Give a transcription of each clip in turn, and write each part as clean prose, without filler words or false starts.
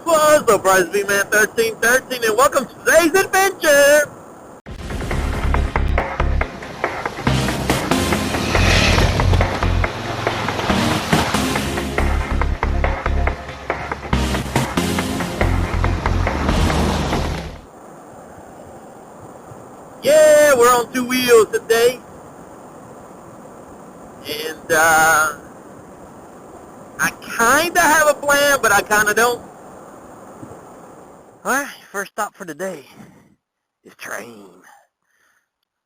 What's up, Prize V-Man 1313, and welcome to today's adventure! Yeah, we're on two wheels today. And, I kinda have a plan, but I kinda don't. Alright, first stop for today is train.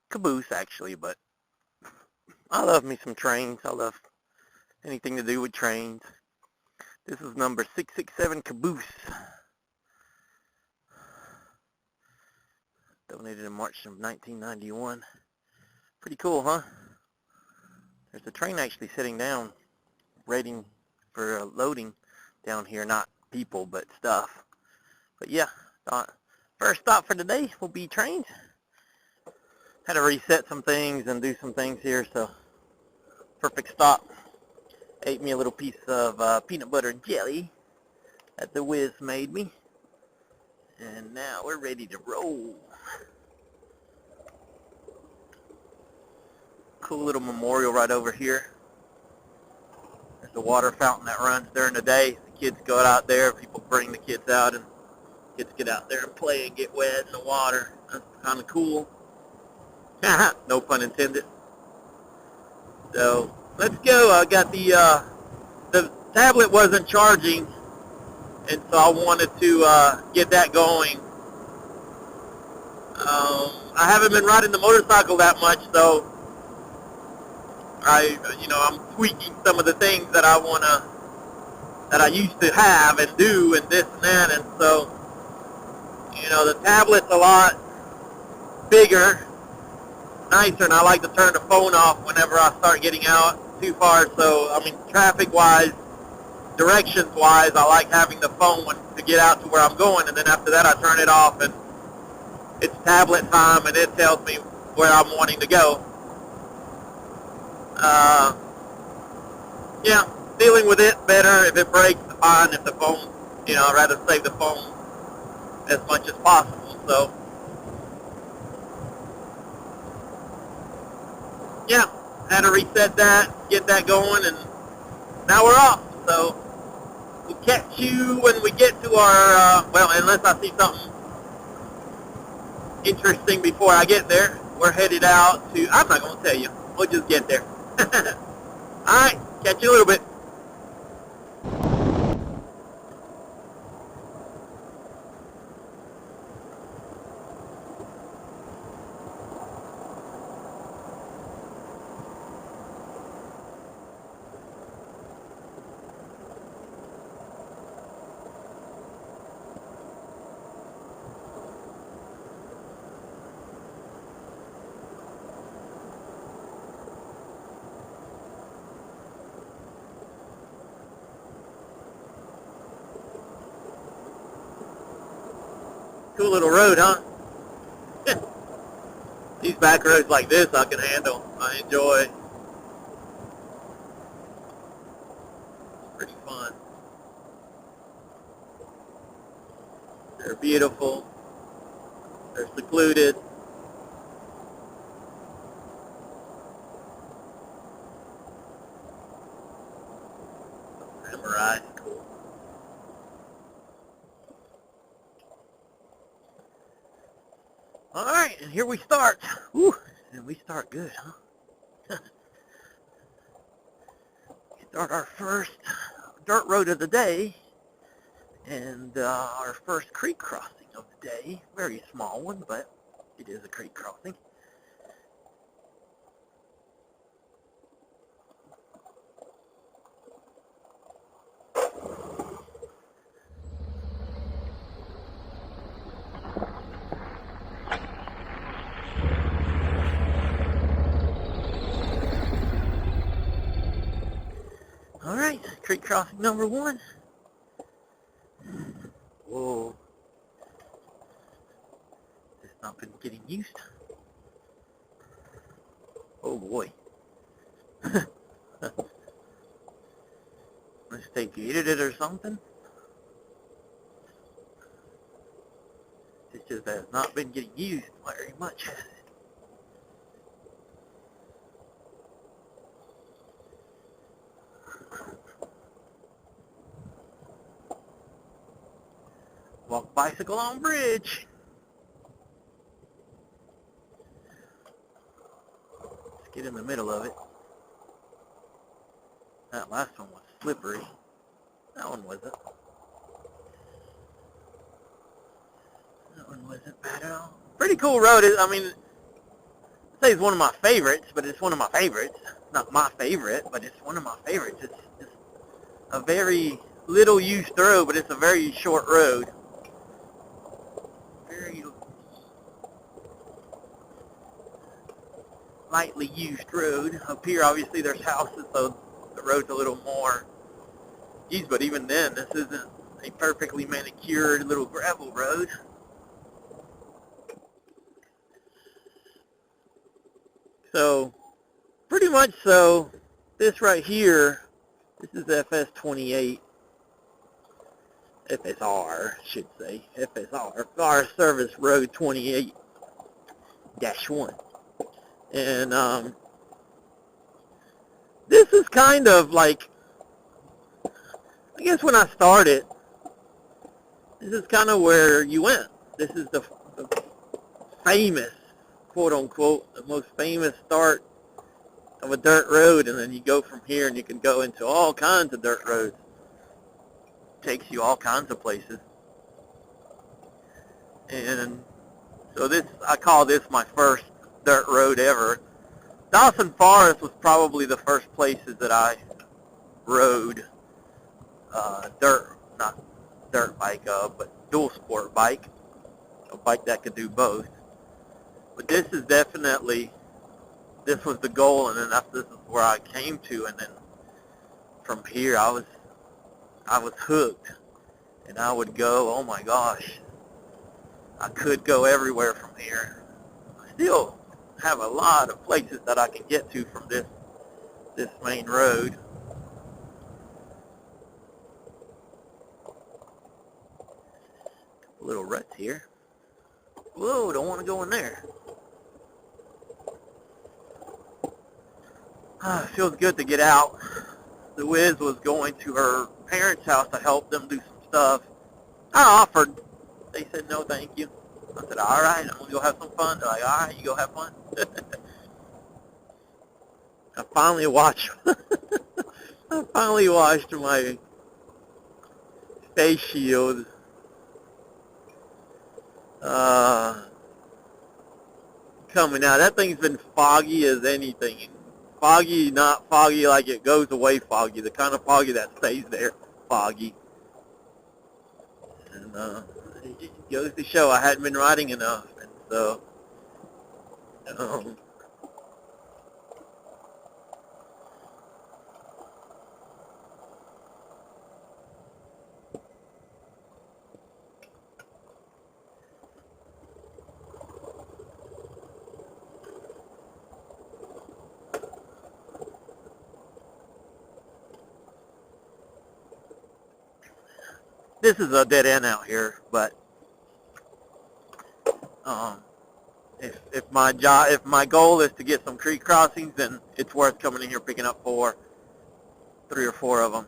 Caboose, actually, but I love me some trains. I love anything to do with trains. This is number 667 Caboose. Donated in March of 1991. Pretty cool, huh? There's a train actually sitting down, waiting for loading down here. Not people, but stuff. But yeah, first stop for today will be trains. Had to reset some things and do some things here, so perfect stop. Ate me a little piece of peanut butter jelly that the Wiz made me. And now we're ready to roll. Cool little memorial right over here. There's a water fountain that runs during the day. The kids go out there. People bring the kids out, and kids get out there and play and get wet in the water. That's kind of cool. No pun intended. So let's go. I got the tablet wasn't charging, and so I wanted to get that going. I haven't been riding the motorcycle that much, so I'm tweaking some of the things that I used to have and do and this and that, and so, the tablet's a lot bigger, nicer, and I like to turn the phone off whenever I start getting out too far. So, traffic-wise, directions-wise, I like having the phone to get out to where I'm going, and then after that I turn it off, and it's tablet time, and it tells me where I'm wanting to go. Yeah, dealing with it better. If it breaks, fine. If the phone, I'd rather save the phone as much as possible. So, yeah, had to reset that, get that going, and now we're off. So, we'll catch you when we get to our, unless I see something interesting before I get there. We're headed out to, I'm not going to tell you. We'll just get there. Alright, catch you in a little bit. Cool little road, huh? These back roads like this I can handle. I enjoy. It's pretty fun. They're beautiful. They're secluded. Samurai, cool. Alright, and here we start. Whew, and we start good, huh? Start our first dirt road of the day, and our first creek crossing of the day. Very small one, but it is a creek crossing. Alright, creek crossing number 1. Whoa. It's not been getting used. Oh boy. Unless they gated it or something. just has not been getting used very much. Walk bicycle on bridge. Let's get in the middle of it. That last one was slippery. That one wasn't. That one wasn't bad at all. Pretty cool road. I mean, I'd say it's one of my favorites, but it's one of my favorites. Not my favorite, but it's one of my favorites. It's a very little used road, but it's a very short road. Very lightly used road. Up here, obviously, there's houses, so the road's a little more used, but even then, this isn't a perfectly manicured little gravel road. So, pretty much so, this right here, this is FS28, FSR, I should say, FSR, Forest Service Road 28-1. And, this is kind of like, I guess when I started, this is kind of where you went. This is the famous, quote-unquote, the most famous start of a dirt road, and then you go from here and you can go into all kinds of dirt roads. Takes you all kinds of places. And so this, I call this my first dirt road ever. Dawson Forest was probably the first places that I rode not dirt bike, but dual sport bike, a bike that could do both. But this is definitely, this was the goal, and then this is where I came to, and then from here I was hooked, and I would go, oh my gosh, I could go everywhere from here. I still have a lot of places that I can get to from this main road. Little ruts here. Whoa, don't want to go in there. Feels good to get out. The Wiz was going to her parents' house to help them do some stuff. I offered. They said no, thank you. I said, all right, I'm going to go have some fun. They're like, all right, you go have fun. I finally watched my face shield coming out. That thing's been foggy as anything. Foggy, not foggy like it goes away foggy. The kind of foggy that stays there foggy. And it goes to show I hadn't been riding enough. And so, this is a dead end out here, but if my goal is to get some creek crossings, then it's worth coming in here picking up 3 or 4 of them.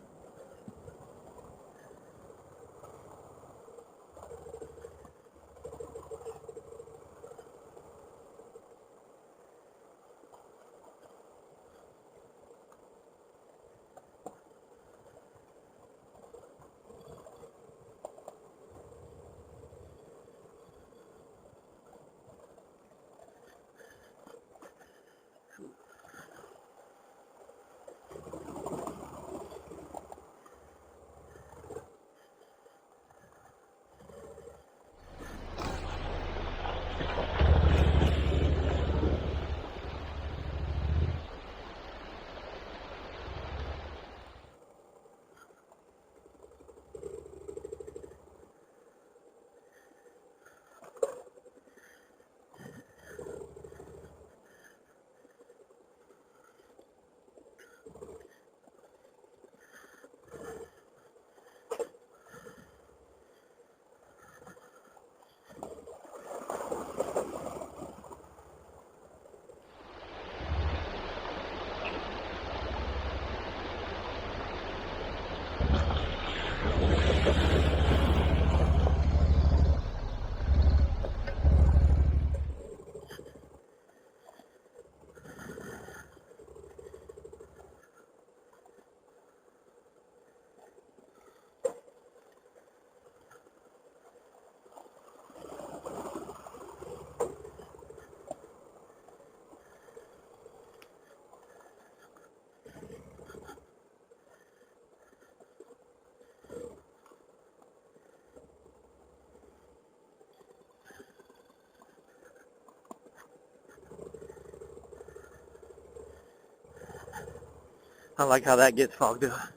I like how that gets fogged up.